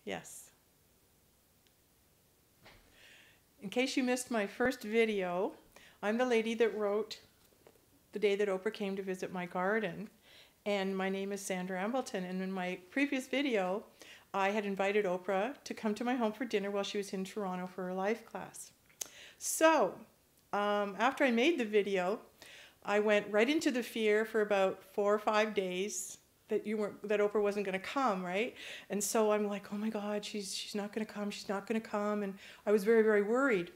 Yes. In case you missed my first video, I'm the lady that wrote The Day That Oprah Came to Visit My Garden. And my name is Sandra Embleton. And in my previous video, I had invited Oprah to come to my home for dinner while she was in Toronto for her life class. So after I made the video, I went right into the fear for about 4 or 5 days that Oprah wasn't going to come, right? And so I'm like, oh my God, she's not going to come. She's not going to come. And I was very, very worried.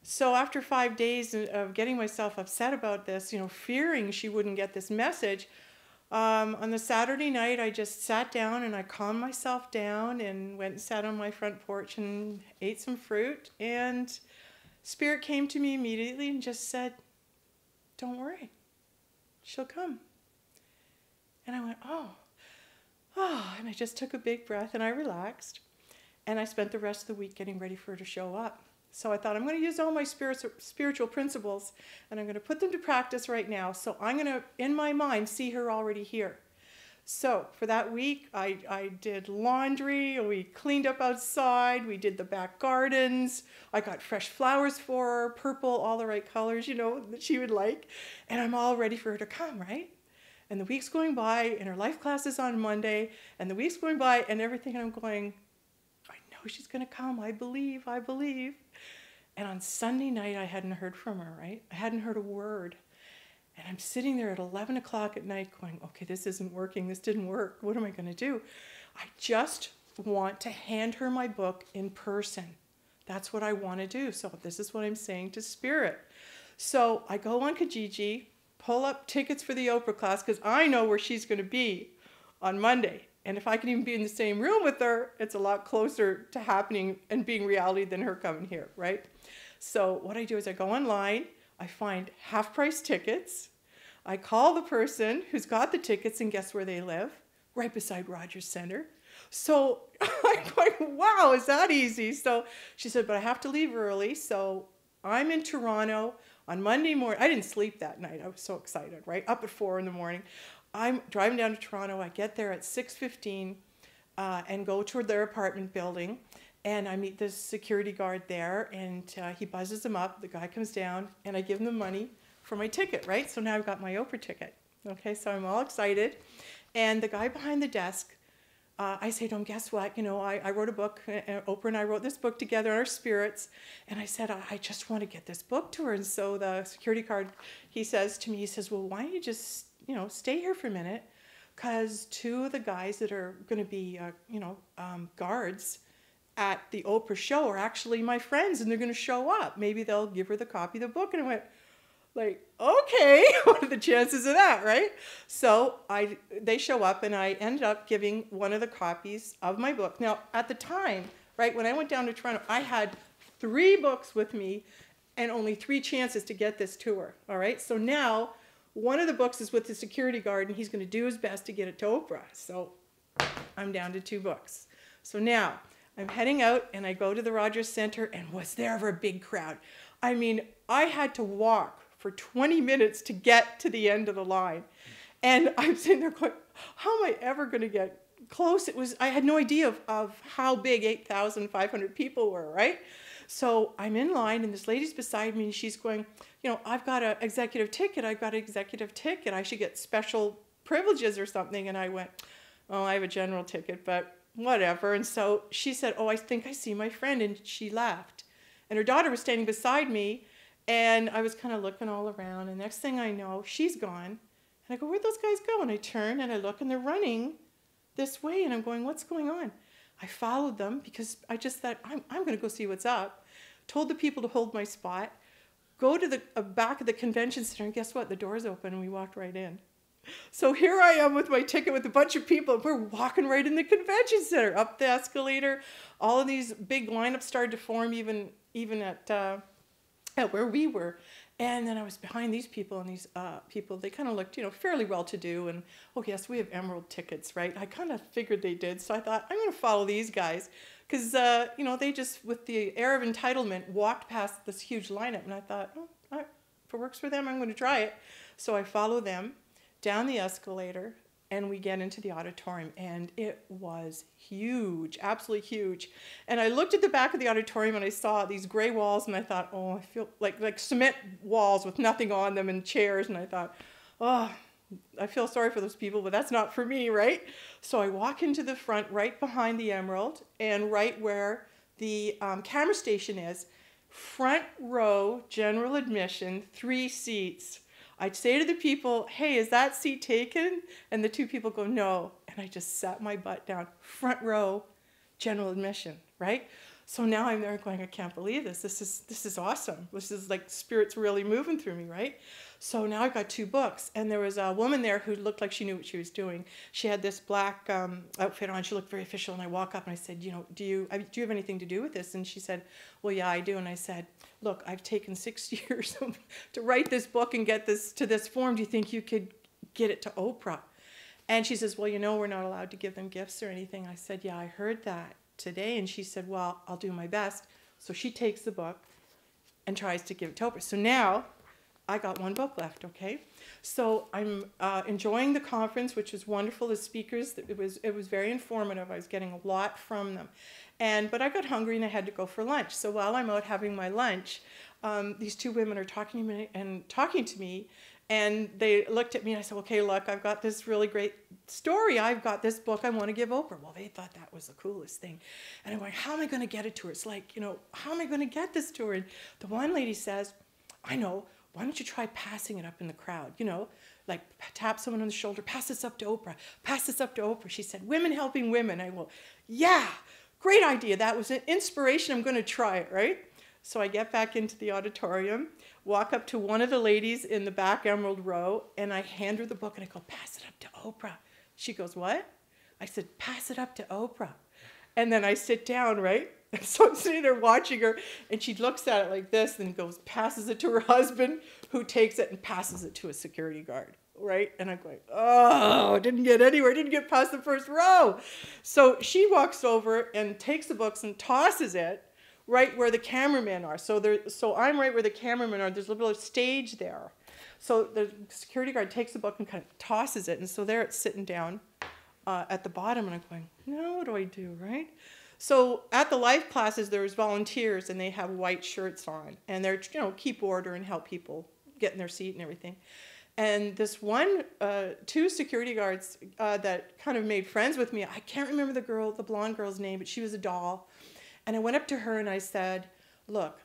So after 5 days of getting myself upset about this, fearing she wouldn't get this message, on the Saturday night, I just sat down and I calmed myself down and went and sat on my front porch and ate some fruit. And Spirit came to me immediately and just said, don't worry, she'll come. And I went, oh, and I just took a big breath and I relaxed. And I spent the rest of the week getting ready for her to show up. So I thought, I'm going to use all my spiritual principles and I'm going to put them to practice right now. So I'm going to, in my mind, see her already here. So for that week, I did laundry, we cleaned up outside, we did the back gardens, I got fresh flowers for her, purple, all the right colors, that she would like. And I'm all ready for her to come, right? And the week's going by, and her life class is on Monday, and the week's going by, and everything, and I'm going, I know she's going to come, I believe. And on Sunday night, I hadn't heard from her, right? I hadn't heard a word. And I'm sitting there at 11 o'clock at night going, okay, this isn't working, this didn't work, what am I going to do? I just want to hand her my book in person. That's what I want to do. So this is what I'm saying to Spirit. So I go on Kijiji, pull up tickets for the Oprah class because I know where she's going to be on Monday. And if I can even be in the same room with her, it's a lot closer to happening and being reality than her coming here, right? So what I do is I go online, I find half-price tickets, I call the person who's got the tickets and guess where they live? Right beside Rogers Center. So I'm like, wow, is that easy? So she said, but I have to leave early. So I'm in Toronto on Monday morning. I didn't sleep that night. I was so excited, right? Up at 4 in the morning. I'm driving down to Toronto. I get there at 6:15 and go toward their apartment building. And I meet this security guard there, and he buzzes them up. The guy comes down, and I give him the money for my ticket, right? So now I've got my Oprah ticket. Okay, so I'm all excited. And the guy behind the desk, I say to him, guess what? I wrote a book, Oprah and I wrote this book together, Our Spirits. And I said, I just want to get this book to her. And so the security guard, he says to me, he says, well, why don't you just, stay here for a minute? Because 2 of the guys that are going to be, guards at the Oprah show are actually my friends, and they're going to show up. Maybe they'll give her the copy of the book. And I went, okay, what are the chances of that, right? So they show up, and I ended up giving one of the copies of my book. Now, at the time, right, when I went down to Toronto, I had 3 books with me and only 3 chances to get this to her, all right? So now, one of the books is with the security guard, and he's going to do his best to get it to Oprah. So I'm down to 2 books. So now, I'm heading out, and I go to the Rogers Center, and was there ever a big crowd? I mean, I had to walk for 20 minutes to get to the end of the line. And I'm sitting there going, how am I ever going to get close? I had no idea of how big 8,500 people were, right? So I'm in line, and this lady's beside me, and she's going, I've got an executive ticket. I should get special privileges or something. And I went, oh, I have a general ticket, but whatever. And so she said, oh, I think I see my friend. And she laughed. And her daughter was standing beside me. And I was kind of looking all around, and next thing I know, she's gone. And I go, where'd those guys go? And I turn, and I look, and they're running this way, and I'm going, what's going on? I followed them because I just thought, I'm going to go see what's up. Told the people to hold my spot, go to the back of the convention center, and guess what? The door's open, and we walked right in. So here I am with my ticket with a bunch of people, and we're walking right in the convention center, up the escalator. All of these big lineups started to form even at where we were. And then I was behind these people, and these people, they kind of looked, fairly well-to-do. And, oh, yes, we have Emerald tickets, right? I kind of figured they did. So I thought, I'm going to follow these guys. Because, they just, with the air of entitlement, walked past this huge lineup. And I thought, if it works for them, I'm going to try it. So I follow them down the escalator, and we get into the auditorium, and it was huge, absolutely huge. And I looked at the back of the auditorium, and I saw these gray walls, and I thought, oh, I feel like cement walls with nothing on them and chairs, and I thought, oh, I feel sorry for those people, but that's not for me, right? So I walk into the front, right behind the Emerald, and right where the camera station is, front row, general admission, 3 seats. I'd say to the people, hey, is that seat taken? And the 2 people go, no. And I just sat my butt down, front row, general admission, right? So now I'm there going, I can't believe this. This is awesome. This is like spirit's really moving through me, right? So now I've got 2 books. And there was a woman there who looked like she knew what she was doing. She had this black outfit on. She looked very official. And I walk up and I said, you know, do you have anything to do with this? And she said, well, yeah, I do. And I said, look, I've taken 6 years to write this book and get this to this form. Do you think you could get it to Oprah? And she says, well, you know, we're not allowed to give them gifts or anything. I said, yeah, I heard that today. And she said, well, I'll do my best. So she takes the book and tries to give it to Oprah. So now I got 1 book left, okay? So I'm enjoying the conference, which was wonderful. The speakers, it was very informative. I was getting a lot from them. But I got hungry and I had to go for lunch. So while I'm out having my lunch, these 2 women are talking to me, and they looked at me and I said, okay, look, I've got this really great story. I've got this book I want to give Oprah. Well, they thought that was the coolest thing. And I'm going, how am I going to get it to her? It's like, you know, how am I going to get this to her? And the one lady says, I know, why don't you try passing it up in the crowd? You know, like tap someone on the shoulder, pass this up to Oprah, pass this up to Oprah. She said, women helping women. I go, yeah, great idea. That was an inspiration. I'm going to try it, right? So I get back into the auditorium, walk up to one of the ladies in the back Emerald row, and I hand her the book and I go, pass it up to Oprah. She goes, what? I said, pass it up to Oprah. And then I sit down, right? And so I'm sitting there watching her, and she looks at it like this and goes, passes it to her husband, who takes it and passes it to a security guard, right? And I'm going, oh, didn't get anywhere, didn't get past the first row. So she walks over and takes the books and tosses it right where the cameramen are. So I'm right where the cameramen are. There's a little stage there. So the security guard takes the book and kind of tosses it. And so there it's sitting down at the bottom. And I'm going, now what do I do, right? So at the life classes, there's volunteers, and they have white shirts on. And they're, you know, keep order and help people get in their seat and everything. And this one, 2 security guards that kind of made friends with me, I can't remember the blonde girl's name, but she was a doll. And I went up to her and I said, look,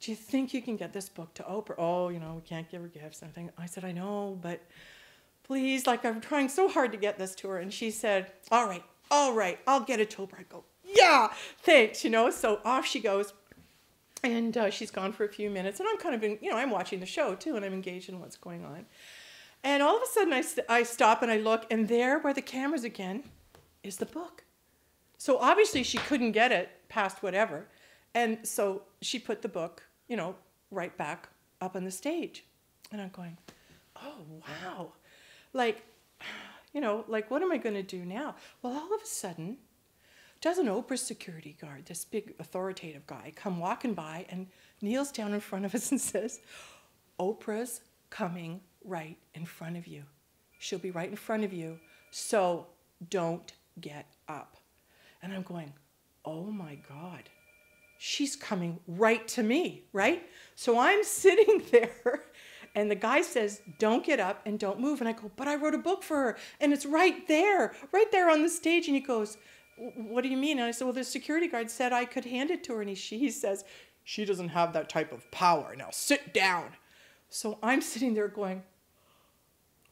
do you think you can get this book to Oprah? Oh, you know, we can't give her gifts and everything. I said, I know, but please, like, I'm trying so hard to get this to her. And she said, all right, I'll get it to Oprah. I go, yeah, thanks, you know. So off she goes. And she's gone for a few minutes. And I'm kind of, you know, I'm watching the show too, and I'm engaged in what's going on. And all of a sudden I stop and I look, and there where the camera's again is the book. So obviously she couldn't get it past whatever. And so she put the book, you know, right back up on the stage. And I'm going, oh, wow. Like, you know, like, what am I going to do now? Well, all of a sudden, doesn't Oprah's security guard, this big authoritative guy, come walking by and kneels down in front of us and says, Oprah's coming right in front of you. She'll be right in front of you, so don't get up. And I'm going, oh my God, she's coming right to me, right? So I'm sitting there, and the guy says, don't get up and don't move. And I go, but I wrote a book for her, and it's right there on the stage. And he goes, what do you mean? And I said, well, the security guard said I could hand it to her. And he says, she doesn't have that type of power. Now sit down. So I'm sitting there going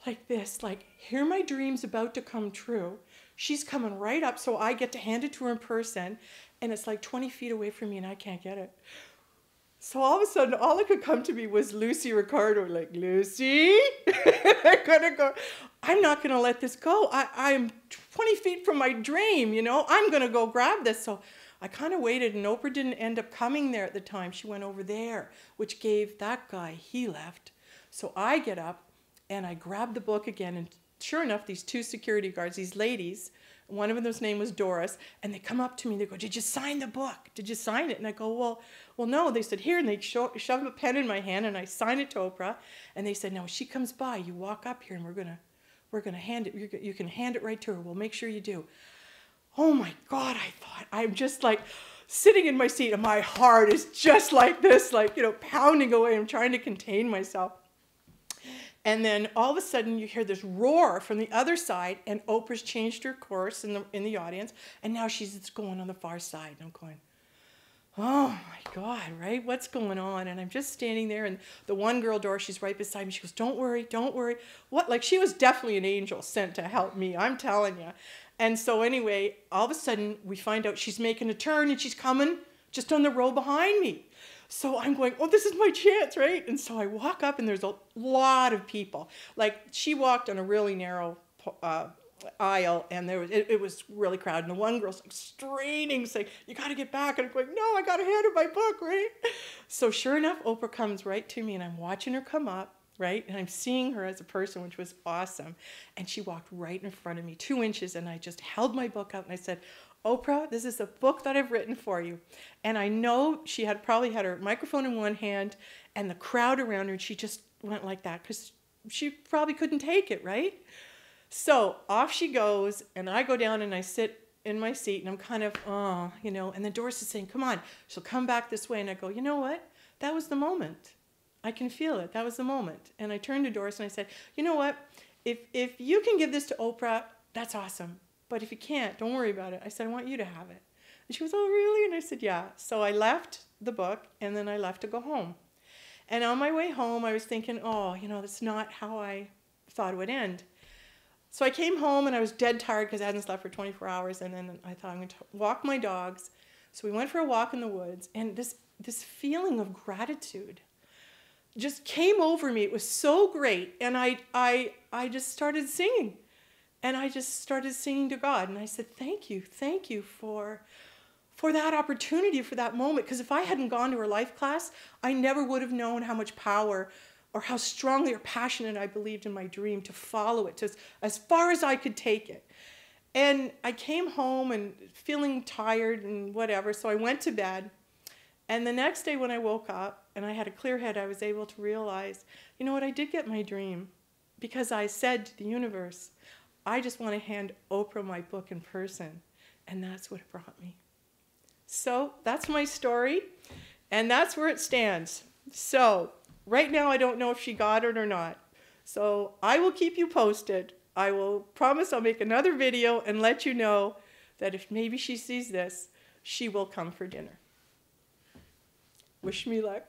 like this, like, here my dream's about to come true. She's coming right up, so I get to hand it to her in person, and it's like 20 feet away from me, and I can't get it. So all of a sudden, all that could come to me was Lucy Ricardo, like, Lucy? I'm not going to let this go. I'm 20 feet from my dream, you know. I'm going to go grab this. So I kind of waited, and Oprah didn't end up coming there at the time. She went over there, which gave that guy, he left. So I get up, and I grab the book again, and sure enough, these 2 security guards, these ladies, one of them's name was Doris, and they come up to me and they go, did you sign the book? Did you sign it? And I go, well, no. They said, here, and they shove a pen in my hand, and I sign it to Oprah. And they said, now, when she comes by, you walk up here, and we're we're going to hand it, you can hand it right to her. We'll make sure you do. Oh my God, I thought, I'm just like sitting in my seat and my heart is just like this, like, you know, pounding away. I'm trying to contain myself. And then all of a sudden you hear this roar from the other side, and Oprah's changed her course in the audience, and now she's going on the far side. And I'm going, oh my God, right? What's going on? And I'm just standing there, and the one girl, Doris, she's right beside me. She goes, don't worry, don't worry. What? Like, she was definitely an angel sent to help me, I'm telling you. And so anyway, all of a sudden we find out she's making a turn and she's coming just on the row behind me. So I'm going, oh, this is my chance, right? And so I walk up, and there's a lot of people. Like, she walked on a really narrow aisle, and it was really crowded. And the one girl's like straining, saying, you got to get back. And I'm going, no, I got to hand her my book, right? So sure enough, Oprah comes right to me, and I'm watching her come up, right? And I'm seeing her as a person, which was awesome. And she walked right in front of me, 2 inches, and I just held my book out, and I said, Oprah, this is a book that I've written for you. And I know she had probably had her microphone in one hand and the crowd around her, and she just went like that because she probably couldn't take it, right? So off she goes, and I go down and I sit in my seat, and I'm kind of, oh, you know, and then Doris is saying, come on, she'll come back this way. And I go, you know what? That was the moment. I can feel it. That was the moment. And I turned to Doris and I said, you know what? If you can give this to Oprah, that's awesome. But if you can't, don't worry about it. I said, I want you to have it. And she goes, oh, really? And I said, yeah. So I left the book, and then I left to go home. And on my way home, I was thinking, oh, you know, that's not how I thought it would end. So I came home, and I was dead tired because I hadn't slept for 24 hours. And then I thought, I'm going to walk my dogs. So we went for a walk in the woods, and this feeling of gratitude just came over me. It was so great. And I just started singing. And I just started singing to God. And I said, thank you for that opportunity, for that moment. Because if I hadn't gone to her life class, I never would have known how much power or how strongly or passionate I believed in my dream to follow it to as far as I could take it. And I came home and feeling tired and whatever, so I went to bed. And the next day when I woke up and I had a clear head, I was able to realize, you know what, I did get my dream. Because I said to the universe, I just want to hand Oprah my book in person. And that's what it brought me. So that's my story. And that's where it stands. So right now I don't know if she got it or not. So I will keep you posted. I will promise I'll make another video and let you know that if maybe she sees this, she will come for dinner. Wish me luck.